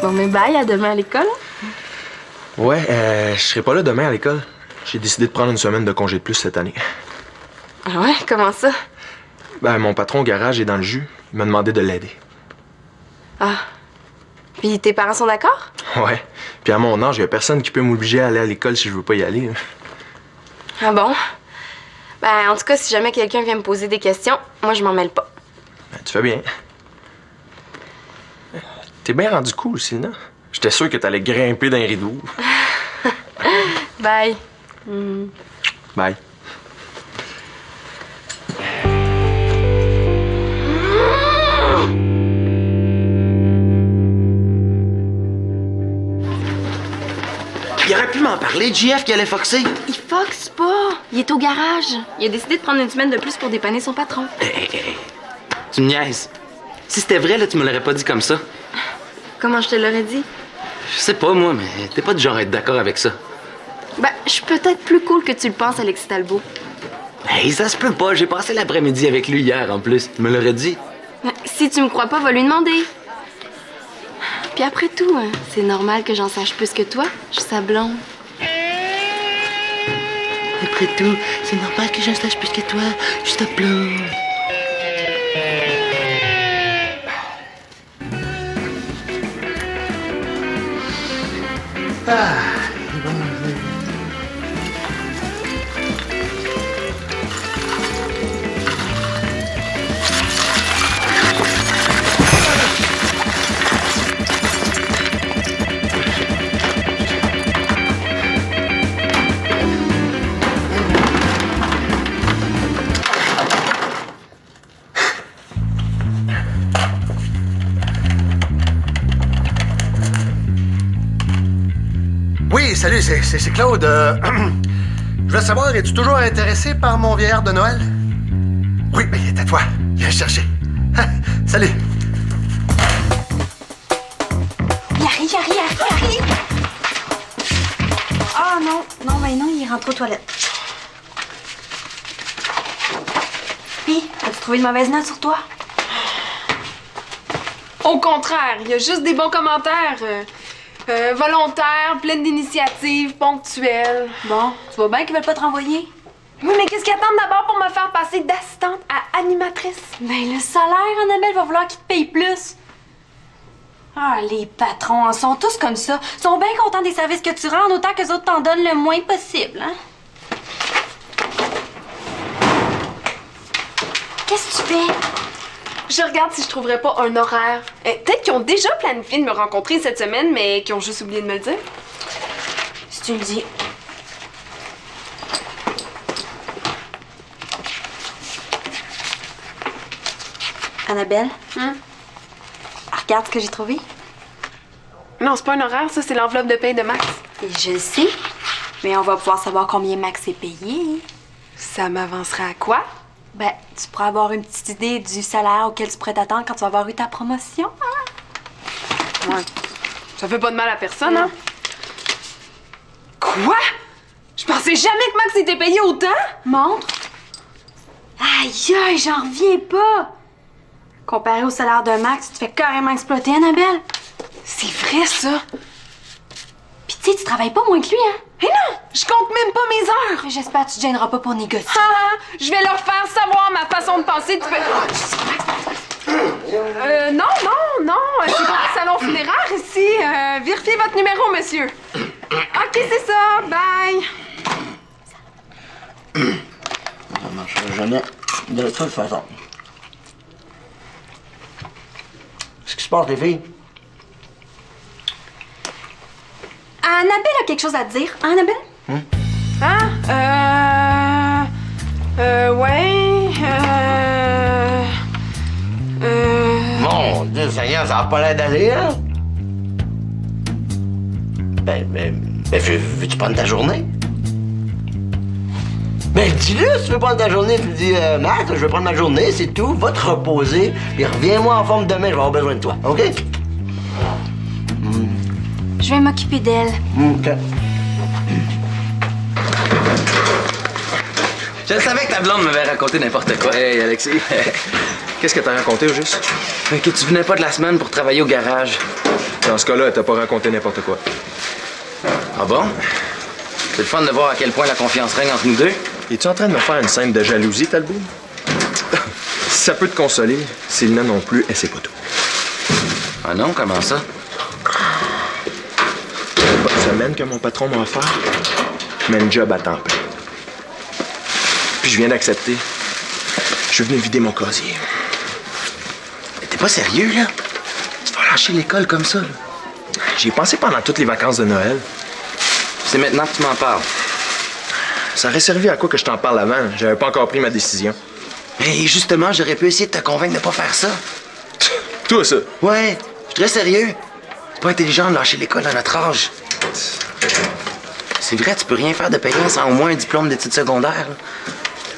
Bon, mais bye, à demain à l'école. Ouais, je serai pas là demain à l'école. J'ai décidé de prendre une semaine de congé de plus cette année. Ah ouais? Comment ça? Ben, mon patron au garage est dans le jus. Il m'a demandé de l'aider. Ah. Puis tes parents sont d'accord? Ouais. Puis à mon âge, y a personne qui peut m'obliger à aller à l'école si je veux pas y aller. Ah bon? Ben, en tout cas, si jamais quelqu'un vient me poser des questions, moi, je m'en mêle pas. Ben, tu fais bien. T'es bien rendu cool, Sylvia. J'étais sûr que t'allais grimper dans les rideaux. Bye. Bye. Il aurait pu m'en parler, JF qui allait foxer. Il foxe pas. Il est au garage. Il a décidé de prendre une semaine de plus pour dépanner son patron. Hey. Tu me niaises. Si c'était vrai, là, tu me l'aurais pas dit comme ça. Comment je te l'aurais dit? Je sais pas, moi, mais t'es pas du genre à être d'accord avec ça. Ben, je suis peut-être plus cool que tu le penses, Alexis Talbot. Hey, ça se peut pas. J'ai passé l'après-midi avec lui hier, en plus. Tu me l'aurais dit. Ben, si tu me crois pas, va lui demander. Puis après tout, hein, c'est normal que j'en sache plus que toi. Je suis sa blonde. Après tout, c'est normal que je sache plus que toi. Je te blonde. Oui, salut, c'est Claude. Je veux savoir, es-tu toujours intéressé par mon vieillard de Noël? Oui, mais il est à toi. Viens le chercher. Salut. Il arrive. Ah non, il rentre aux toilettes. Puis, as-tu trouvé une mauvaise note sur toi? Au contraire, il y a juste des bons commentaires. Volontaires, pleines d'initiatives, ponctuelles. Bon, tu vois bien qu'ils veulent pas te renvoyer? Oui, mais qu'est-ce qu'ils attendent d'abord pour me faire passer d'assistante à animatrice? Ben, le salaire, Annabelle, va vouloir qu'ils te payent plus. Ah, les patrons en sont tous comme ça. Ils sont bien contents des services que tu rends, autant que les autres t'en donnent le moins possible, hein? Qu'est-ce que tu fais? Je regarde si je trouverais pas un horaire. Peut-être qu'ils ont déjà planifié de me rencontrer cette semaine, mais qu'ils ont juste oublié de me le dire. Si tu le dis. Annabelle? Regarde ce que j'ai trouvé. Non, c'est pas un horaire, ça, c'est l'enveloppe de paye de Max. Et je le sais, mais on va pouvoir savoir combien Max est payé. Ça m'avancerait à quoi? Ben, tu pourras avoir une petite idée du salaire auquel tu pourrais t'attendre quand tu vas avoir eu ta promotion. Ouais. Ça fait pas de mal à personne, hein? Quoi? Je pensais jamais que Max était payé autant! Montre. Aïe, j'en reviens pas. Comparé au salaire de Max, tu te fais carrément exploiter, Annabelle. C'est vrai, ça! Puis tu sais, tu travailles pas moins que lui, hein? Eh non! Je compte même pas mes heures! Mais j'espère que tu te gêneras pas pour négocier. Je vais leur faire savoir ma façon de penser. Tu peux... non, c'est pas un salon funéraire ici. Vérifiez votre numéro, monsieur. OK, c'est ça. Bye. Ça marchera jamais de toute façon. Qu'est-ce qui se passe, les filles? Annabelle a quelque chose à te dire. Hein, Annabelle? Mon Dieu, Seigneur, ça n'a pas l'air d'aller, hein? Veux-tu prendre ta journée? Ben, dis-le, si tu veux prendre ta journée, tu dis, Max, je vais prendre ma journée, c'est tout, va te reposer, puis reviens-moi en forme demain, je vais avoir besoin de toi, OK? Je vais m'occuper d'elle. OK. Je savais que ta blonde m'avait raconté n'importe quoi. Hey, Alexis. Qu'est-ce que t'as raconté au juste? Que tu venais pas de la semaine pour travailler au garage. Dans ce cas-là, t'as pas raconté n'importe quoi. Ah bon? C'est le fun de voir à quel point la confiance règne entre nous deux. Es-tu en train de me faire une scène de jalousie, Talbot? Si ça peut te consoler, Célina non plus, elle sait pas tout. Ah non, comment ça? Une bonne semaine que mon patron m'a offert, mais une job à temps plein. Puis je viens d'accepter. Je suis venu vider mon casier. T'es pas sérieux, là? Tu vas lâcher l'école comme ça, là? J'y ai pensé pendant toutes les vacances de Noël. C'est maintenant que tu m'en parles. Ça aurait servi à quoi que je t'en parle avant? J'avais pas encore pris ma décision. Et justement, j'aurais pu essayer de te convaincre de pas faire ça. Toi, ça? Ouais, je suis très sérieux. C'est pas intelligent de lâcher l'école à notre âge. C'est vrai, tu peux rien faire de payant sans au moins un diplôme d'études secondaires. Là.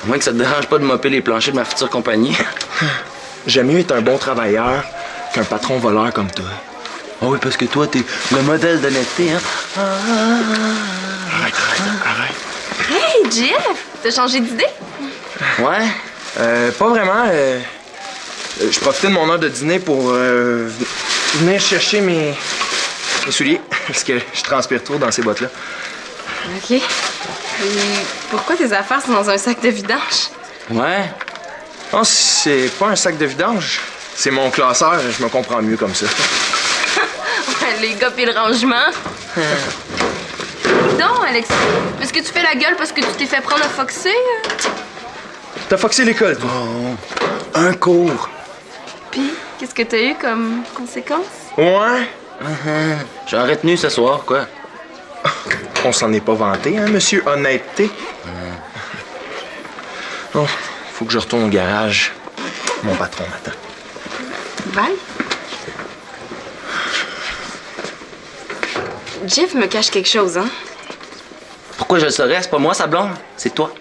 À moins que ça te dérange pas de mopper les planchers de ma future compagnie. J'aime mieux être un bon travailleur qu'un patron voleur comme toi. Ah oui, parce que toi, t'es le modèle d'honnêteté, hein? Arrête. Hey, Jeff! T'as changé d'idée? Ouais? Pas vraiment. Je profitais de mon heure de dîner pour venir chercher mes souliers. Parce que je transpire trop dans ces bottes-là. OK. Et pourquoi tes affaires sont dans un sac de vidange? Ouais? Non, c'est pas un sac de vidange. C'est mon classeur. Je me comprends mieux comme ça. Les gars pis le rangement. Donc, Alexis, est-ce que tu fais la gueule parce que tu t'es fait prendre à foxer? T'as foxé l'école, toi? Un cours. Puis, qu'est-ce que t'as eu comme conséquence? Ouais. J'en retenu ce soir, quoi. On s'en est pas vanté, hein, monsieur Honnêteté? Oh, faut que je retourne au garage. Mon patron m'attend. Bye. Jeff me cache quelque chose, hein? Pourquoi je le saurais? C'est pas moi, sa blonde. C'est toi.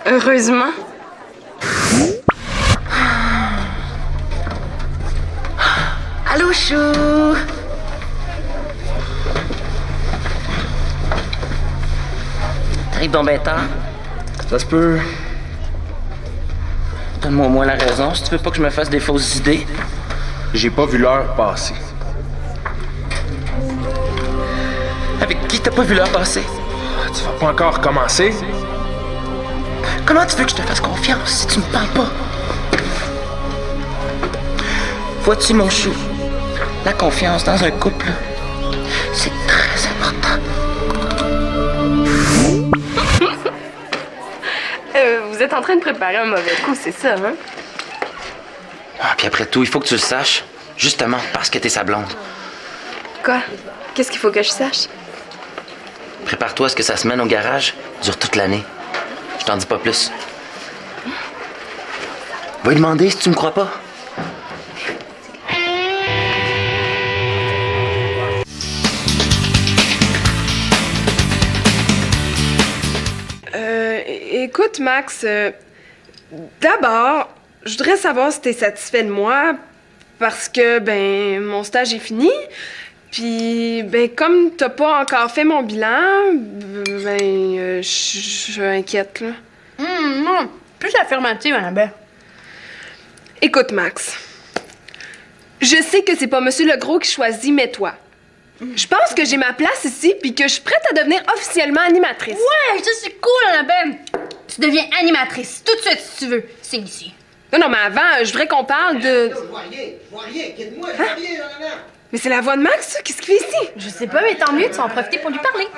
Heureusement. Allô, chou! T'arrives dans ben temps? Ça se peut. Donne-moi au moins la raison si tu veux pas que je me fasse des fausses idées. J'ai pas vu l'heure passer. Avec qui t'as pas vu l'heure passer? Tu vas pas encore commencer? Comment tu veux que je te fasse confiance si tu me parles pas? Vois-tu, mon chou? La confiance dans un couple, c'est très important. Vous êtes en train de préparer un mauvais coup, c'est ça, hein? Ah, puis après tout, il faut que tu le saches. Justement, parce que t'es sa blonde. Quoi? Qu'est-ce qu'il faut que je sache? Prépare-toi à ce que sa semaine au garage dure toute l'année. Je t'en dis pas plus. Va lui demander si tu me crois pas. Écoute, Max, d'abord, je voudrais savoir si t'es satisfait de moi parce que, mon stage est fini. Puis, comme t'as pas encore fait mon bilan, je suis inquiète, là. Non, plus affirmative, Annabelle. Écoute, Max, je sais que c'est pas Monsieur Legros qui choisit, mais toi. Je pense que j'ai ma place ici puis que je suis prête à devenir officiellement animatrice. Ouais, ça c'est cool, Annabelle. Tu deviens animatrice tout de suite si tu veux. C'est ici. Non, mais avant, je voudrais qu'on parle de... Je vois rien, quitte-moi, je vois rien, là. Mais c'est la voix de Max, ça? Qu'est-ce qu'il fait ici? Je sais pas, mais tant mieux, tu vas en profiter pour lui parler.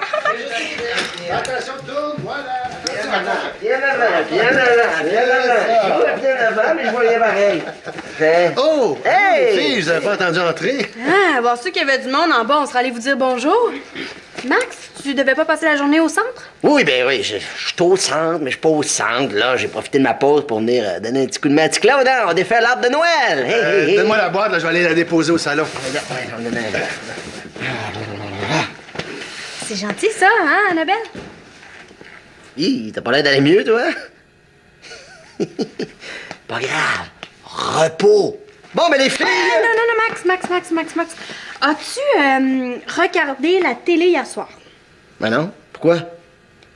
Attention, tourne, voilà. Viens avant, mais je vois rien pareil. Oh! Hey! Les filles, vous avez pas entendu entrer? Ah, bon, ceux qu'il y avait du monde en bas, on serait allé vous dire bonjour. Max, tu devais pas passer la journée au centre? Oui, je suis au centre, mais je suis pas au centre. Là, j'ai profité de ma pause pour venir donner un petit coup de main à petit Claude, hein? On défait l'arbre de Noël. Hey. Donne-moi la boîte, là, je vais aller la déposer au salon. C'est gentil, ça, hein, Annabelle? Hi, t'as pas l'air d'aller mieux, toi? Pas grave. Repos. Bon, les filles... Non, Max. As-tu regardé la télé hier soir? Ben non. Pourquoi?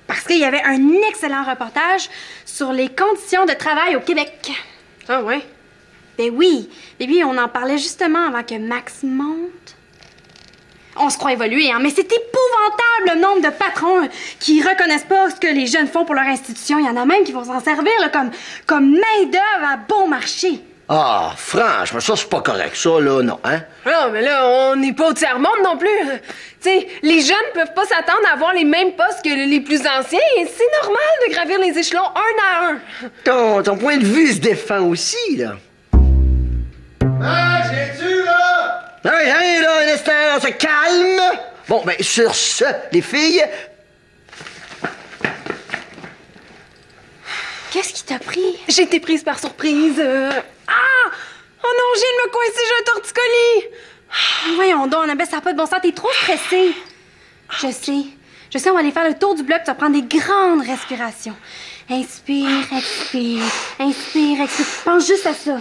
Parce qu'il y avait un excellent reportage sur les conditions de travail au Québec. Ah, ouais. Ben oui. Et puis, on en parlait justement avant que Max monte. On se croit évoluer, hein, mais c'est épouvantable le nombre de patrons qui reconnaissent pas ce que les jeunes font pour leur institution. Il y en a même qui vont s'en servir là, comme main-d'œuvre à bon marché. Ah, franchement, ça, c'est pas correct. Ça, là, non, hein? Non, mais là, on n'est pas au tiers-monde non plus. Tu sais, les jeunes peuvent pas s'attendre à avoir les mêmes postes que les plus anciens. C'est normal de gravir les échelons un à un. Ton point de vue se défend aussi, là. Ah, j'ai-tu, là? Ah oui, hein, là, un instant, on se calme. Bon, ben, sur ce, les filles... Qu'est-ce qui t'a pris? J'ai été prise par surprise. Ah! Oh non, je viens de me coincer, j'ai un torticolis. Voyons donc, Annabelle, ça n'a pas de bon sens. T'es trop stressée. Je sais, on va aller faire le tour du bloc. Tu vas prendre des grandes respirations. Inspire, expire. Inspire, expire. Pense juste à ça.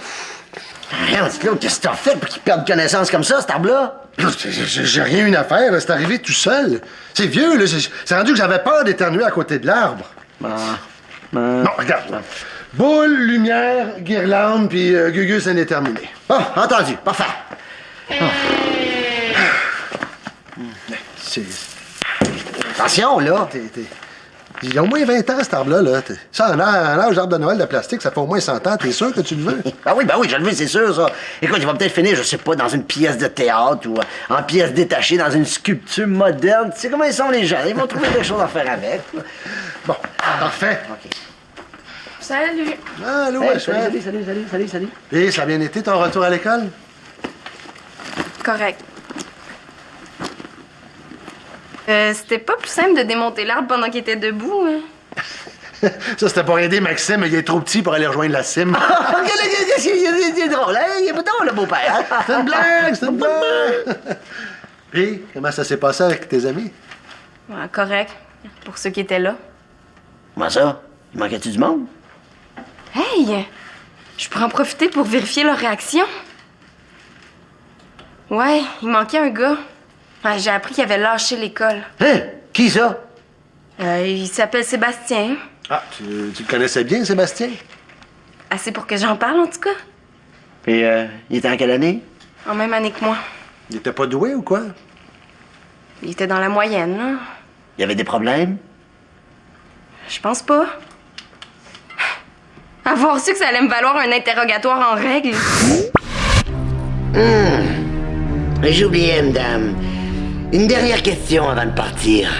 Rien, Claude, qu'est-ce que t'as fait pour qu'ils perdent connaissance comme ça, cet arbre-là? J'ai rien eu à faire, là. C'est arrivé tout seul. C'est vieux, là. C'est rendu que j'avais peur d'éternuer à côté de l'arbre. Non, regarde. Boule, lumière, guirlande, puis Gugus, c'est indéterminé. Bon, entendu. Parfait. C'est... Attention, là. Il y a au moins 20 ans, cet arbre-là. Là. Ça, un âge d'arbre de Noël de plastique, ça fait au moins 100 ans. T'es sûr que tu le veux? Ben oui, je le veux, c'est sûr, ça. Écoute, il va peut-être finir, je sais pas, dans une pièce de théâtre ou en pièce détachée, dans une sculpture moderne. Tu sais comment ils sont, les gens. Ils vont trouver quelque chose à faire avec. Bon, parfait. OK. Salut. Ah, allô, Hey, chouette. salut. Et ça a bien été ton retour à l'école? Correct. C'était pas plus simple de démonter l'arbre pendant qu'il était debout, hein? Ça, c'était pour aider Maxime, mais il est trop petit pour aller rejoindre la cime. C'est drôle, hein? Il est pas drôle, le beau-père. Hein? C'est une blague! Et comment ça s'est passé avec tes amis? Ouais, correct. Pour ceux qui étaient là. Comment ça? Il manquait-tu du monde? Hey! Je pourrais en profiter pour vérifier leur réaction. Ouais, il manquait un gars. Ouais, j'ai appris qu'il avait lâché l'école. Hein? Qui ça? Il s'appelle Sébastien. Ah, tu le connaissais bien, Sébastien? Assez pour que j'en parle, en tout cas. Et il était en quelle année? En même année que moi. Il était pas doué ou quoi? Il était dans la moyenne, là. Il y avait des problèmes? Je pense pas. Avoir su que ça allait me valoir un interrogatoire en règle. J'ai oublié, madame. Une dernière question avant de partir.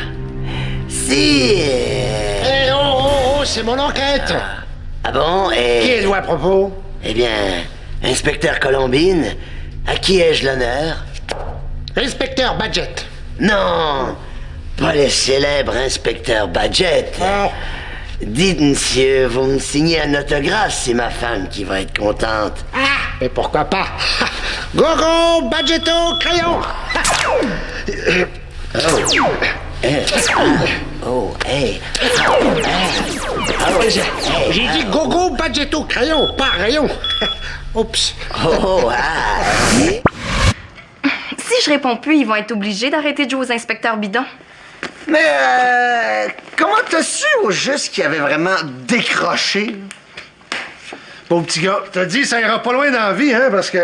Si... Hé, oh, c'est mon enquête! Ah bon? Qui est-vous à propos? Eh bien, inspecteur Colombine, à qui ai-je l'honneur? Inspecteur Badgett. Non, pas le célèbre inspecteur Badgett. Ah. Dites, monsieur, vous me signez un autographe, c'est ma femme qui va être contente. Ah! Et pourquoi pas? Gogo, Badgetto, crayon! J'ai dit gogo, Badgetto, crayon, pas rayon. Oups. Si je réponds plus, ils vont être obligés d'arrêter de jouer aux inspecteurs bidons. Mais comment t'as su au juste qu'il avait vraiment décroché? Bon petit gars, t'as dit ça ira pas loin dans la vie, hein, parce que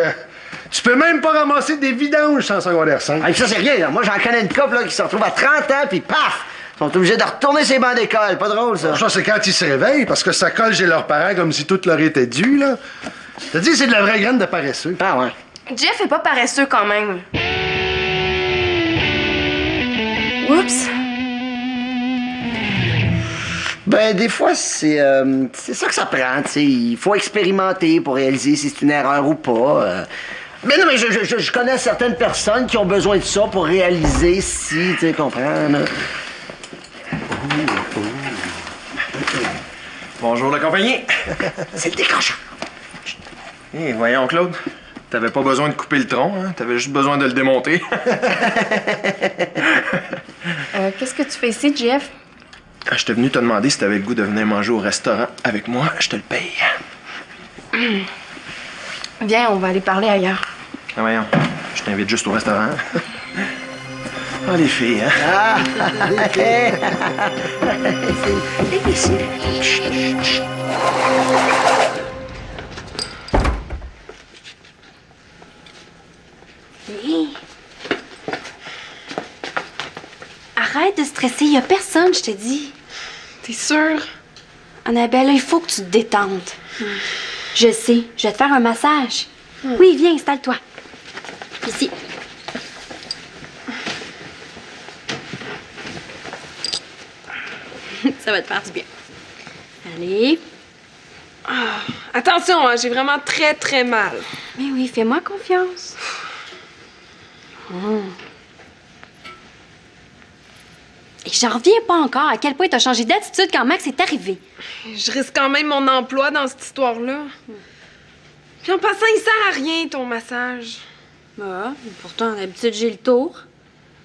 tu peux même pas ramasser des vidanges sans secondaire 5. Ah, ça, c'est rien, là. Moi, j'en connais une couple là, qui se retrouve à 30 ans, puis paf! Ils sont obligés de retourner ses bancs d'école. Pas drôle, ça. Ça, c'est quand ils se réveillent, parce que ça colle chez leurs parents comme si tout leur était dû, là. T'as dit c'est de la vraie graine de paresseux. Ah, ouais. Jeff est pas paresseux quand même. Oups. Ben, des fois, c'est ça que ça prend, tu sais. Il faut expérimenter pour réaliser si c'est une erreur ou pas. Mais non, mais je connais certaines personnes qui ont besoin de ça pour réaliser si, tu sais, comprends, là. Bonjour la compagnie. C'est le décrocheur. Hé, voyons, Claude. T'avais pas besoin de couper le tronc, hein? T'avais juste besoin de le démonter. Qu'est-ce que tu fais ici, Jeff? J'étais venu te demander si t'avais le goût de venir manger au restaurant avec moi. Je te le paye. Viens, on va aller parler ailleurs. Ah, voyons. Je t'invite juste au restaurant. Ah, les filles, hein? Ah! arrête de stresser. Y a personne, je te dis. T'es sûre? Annabelle, il faut que tu te détendes. Je sais, je vais te faire un massage. Oui, viens, installe-toi. Ici. Ça va te faire du bien. Allez. Attention, hein, j'ai vraiment très, très mal. Mais oui, fais-moi confiance. Et j'en reviens pas encore à quel point t'as changé d'attitude quand Max est arrivé. Je risque quand même mon emploi dans cette histoire-là. Puis en passant, il sert à rien, ton massage. Ah, pourtant, d'habitude, j'ai le tour.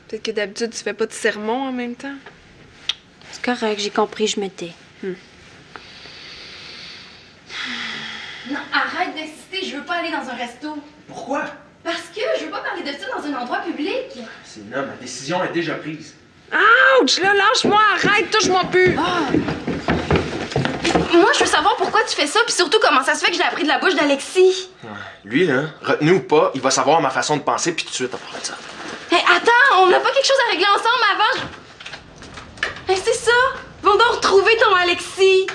Peut-être que d'habitude, tu fais pas de sermon en même temps. C'est correct, j'ai compris, je me tais. Non, arrête d'insister, je veux pas aller dans un resto. Pourquoi? Parce que je veux pas parler de ça dans un endroit public. Célina, ma décision est déjà prise. Ouch! Là, lâche-moi, arrête, touche-moi plus! Moi, je veux savoir pourquoi tu fais ça, puis surtout comment ça se fait que je l'ai appris de la bouche d'Alexis. Lui, là, retenu ou pas, il va savoir ma façon de penser, puis tout de suite, à parler de ça. Hé, attends, on n'a pas quelque chose à régler ensemble avant? Hé, c'est ça! Va donc retrouver ton Alexis!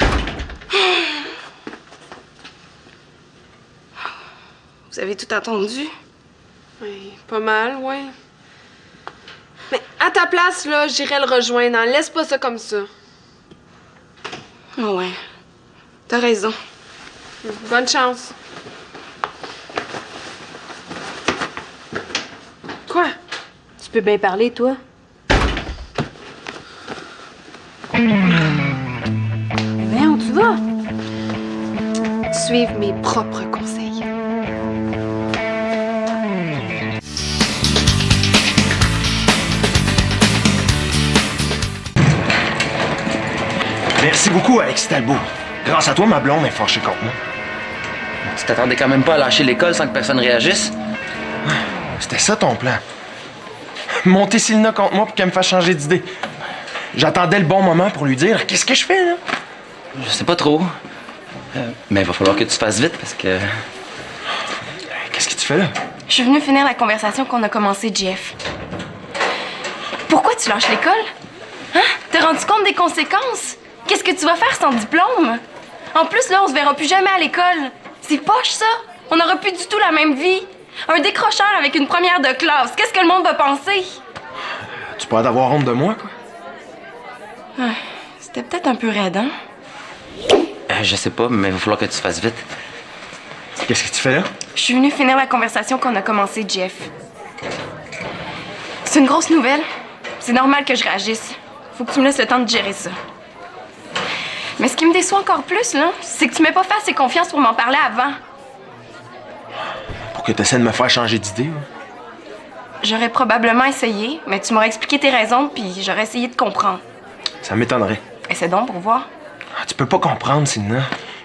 Vous avez tout entendu? Oui, pas mal, ouais. Mais à ta place, là, j'irai le rejoindre. Hein. Laisse pas ça comme ça. Oh ouais, t'as raison. Bonne chance. Quoi? Tu peux bien parler, toi? Ben, où tu vas? Suivre mes propres conseils. Merci beaucoup, Alexis Talbot. Grâce à toi, ma blonde est fâchée contre moi. Tu t'attendais quand même pas à lâcher l'école sans que personne réagisse? C'était ça ton plan. Monter Célina contre moi pour qu'elle me fasse changer d'idée. J'attendais le bon moment pour lui dire qu'est-ce que je fais, là? Je sais pas trop. Mais il va falloir que tu fasses vite parce que... Qu'est-ce que tu fais là? Je suis venue finir la conversation qu'on a commencée, Jeff. Pourquoi tu lâches l'école? Hein? T'es rendu compte des conséquences? Qu'est-ce que tu vas faire sans diplôme? En plus, là, on se verra plus jamais à l'école. C'est poche, ça. On n'aura plus du tout la même vie. Un décrocheur avec une première de classe. Qu'est-ce que le monde va penser? Tu pourrais avoir honte de moi, quoi? C'était peut-être un peu raide, hein? je sais pas, mais il va falloir que tu fasses vite. Qu'est-ce que tu fais là? Je suis venue finir la conversation qu'on a commencée, Jeff. C'est une grosse nouvelle. C'est normal que je réagisse. Faut que tu me laisses le temps de gérer ça. Mais ce qui me déçoit encore plus, là, c'est que tu m'aies pas fait assez confiance pour m'en parler avant. Pour que tu essaies de me faire changer d'idée, hein? J'aurais probablement essayé, mais tu m'aurais expliqué tes raisons, puis j'aurais essayé de comprendre. Ça m'étonnerait. Essaie donc pour voir. Tu peux pas comprendre, Célina.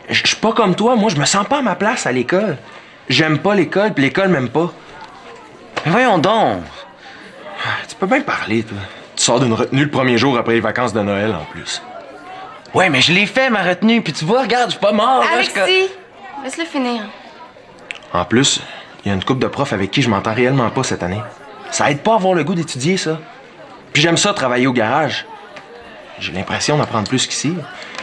Je suis pas comme toi, moi, je me sens pas à ma place à l'école. J'aime pas l'école, puis l'école m'aime pas. Mais voyons donc! Tu peux bien parler, toi. Tu sors d'une retenue le premier jour après les vacances de Noël, en plus. Ouais, mais je l'ai fait, ma retenue, puis tu vois, regarde, je suis pas mort. là, Alexis! Laisse-le finir. En plus, il y a une couple de profs avec qui je m'entends réellement pas cette année. Ça aide pas à avoir le goût d'étudier, ça. Puis j'aime ça, travailler au garage. J'ai l'impression d'apprendre plus qu'ici.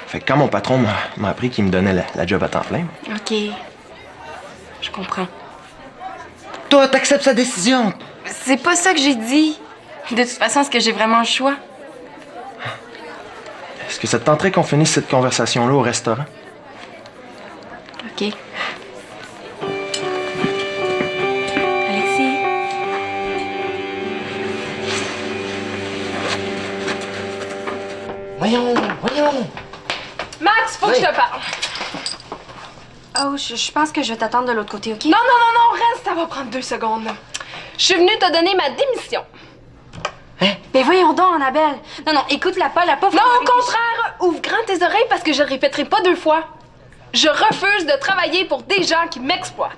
Fait que quand mon patron m'a appris qu'il me donnait la job à temps plein... OK. Je comprends. Toi, t'acceptes sa décision. C'est pas ça que j'ai dit. De toute façon, est-ce que j'ai vraiment le choix? Est-ce que ça te tenterait qu'on finisse cette conversation-là au restaurant? OK. Alexis? Voyons. Max, faut que je te parle. Oh, je pense que je vais t'attendre de l'autre côté, OK? Non, reste, ça va prendre 2 secondes. Je suis venue te donner ma démission. Mais voyons donc, Annabelle. Non, écoute-la pas, Non, au contraire, ouvre grand tes oreilles parce que je le répéterai pas 2 fois. Je refuse de travailler pour des gens qui m'exploitent.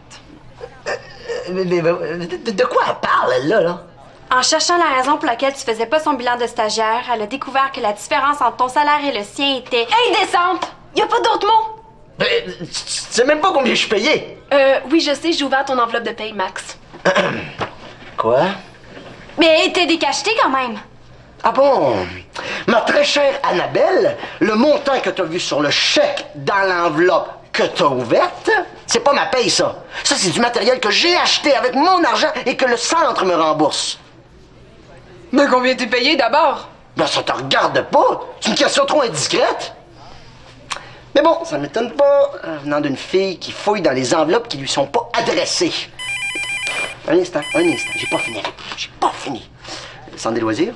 De quoi elle parle, elle, là? En cherchant la raison pour laquelle tu faisais pas son bilan de stagiaire, elle a découvert que la différence entre ton salaire et le sien était... Indécente! Y a pas d'autre mot! Tu sais même pas combien je suis payé. Oui, je sais, j'ai ouvert ton enveloppe de paye, Max. Quoi? Mais t'es décacheté quand même. Ah bon? Ma très chère Annabelle, le montant que tu as vu sur le chèque dans l'enveloppe que tu as ouverte, c'est pas ma paye, ça. Ça, c'est du matériel que j'ai acheté avec mon argent et que le centre me rembourse. Mais combien t'es payé d'abord? Ben, ça te regarde pas. C'est une question trop indiscrète. Mais bon, ça m'étonne pas, venant d'une fille qui fouille dans les enveloppes qui lui sont pas adressées. Un instant, j'ai pas fini. J'ai pas fini. Centre des loisirs?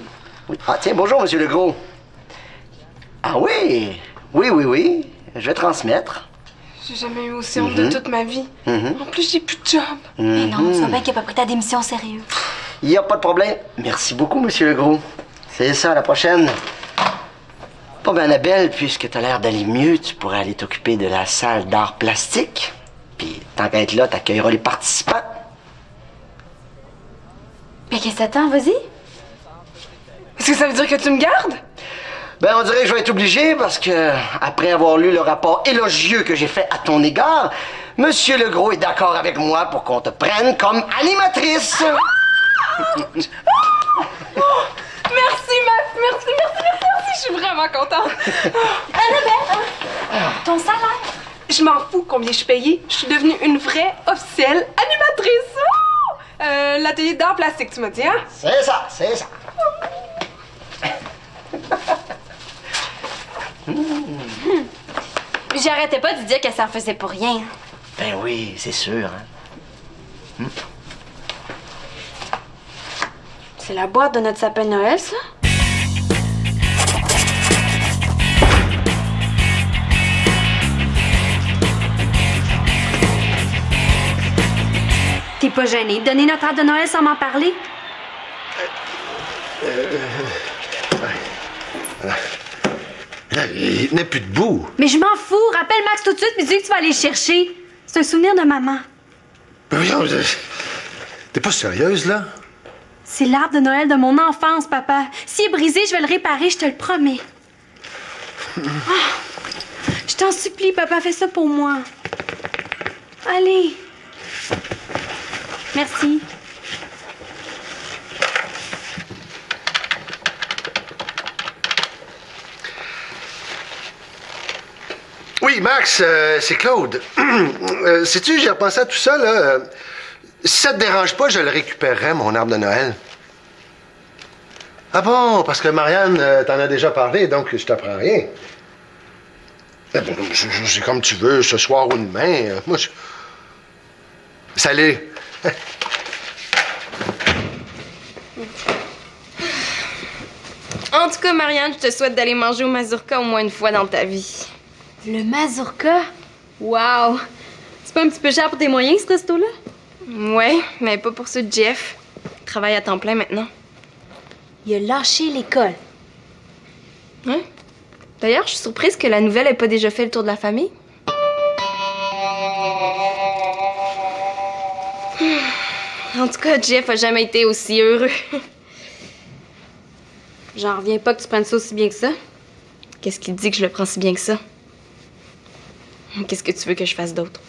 Oui. Ah, tiens, bonjour, monsieur Legros. Ah oui? Oui. Je vais transmettre. J'ai jamais eu aussi honte de toute ma vie. En plus, j'ai plus de job. Mais non, tu vois bien qu'il a pas pris ta démission au sérieux. Il n'y a pas de problème. Merci beaucoup, monsieur Legros. C'est ça, à la prochaine. Bon, ben, Annabelle, puisque t'as l'air d'aller mieux, tu pourrais aller t'occuper de la salle d'art plastique. Puis, tant qu'à être là, t'accueilleras les participants. Mais qu'est-ce que t'attends? Vas-y. Est-ce que ça veut dire que tu me gardes? Ben, on dirait que je vais être obligé parce que, après avoir lu le rapport élogieux que j'ai fait à ton égard, monsieur Legros est d'accord avec moi pour qu'on te prenne comme animatrice. Merci, Max. Merci. Je suis vraiment contente. Annabelle, ton salaire. Je m'en fous combien je suis payée. Je suis devenue une vraie, officielle animatrice. L'atelier d'art plastique, tu m'as dit, hein? C'est ça. J'arrêtais pas de dire que ça en faisait pour rien. Ben oui, c'est sûr, hein. C'est la boîte de notre sapin de Noël, ça? T'es pas gêné de donner notre arbre de Noël sans m'en parler? Il n'est plus debout. Mais je m'en fous! Rappelle Max tout de suite puis dis que tu vas aller le chercher. C'est un souvenir de maman. Mais voyons, t'es pas sérieuse, là? C'est l'arbre de Noël de mon enfance, papa. S'il est brisé, je vais le réparer, je te le promets. Je t'en supplie, papa, fais ça pour moi. Allez. Merci. Oui, Max, c'est Claude. Sais-tu, j'ai repensé à tout ça, là. Si ça te dérange pas, je le récupérerai, mon arbre de Noël. Ah bon, parce que Marianne t'en a déjà parlé, donc je t'apprends rien. Eh bon, c'est comme tu veux, ce soir ou demain. Moi, je... Salut. En tout cas, Marianne, je te souhaite d'aller manger au mazurka au moins une fois dans ta vie. Le mazurka? Wow! C'est pas un petit peu cher pour tes moyens, ce resto-là? Ouais, mais pas pour ceux de Jeff. Il travaille à temps plein maintenant. Il a lâché l'école. Ouais. D'ailleurs, je suis surprise que la nouvelle ait pas déjà fait le tour de la famille. En tout cas, Jeff a jamais été aussi heureux. J'en reviens pas que tu prennes ça aussi bien que ça. Qu'est-ce qui te dit que je le prends si bien que ça? Qu'est-ce que tu veux que je fasse d'autre?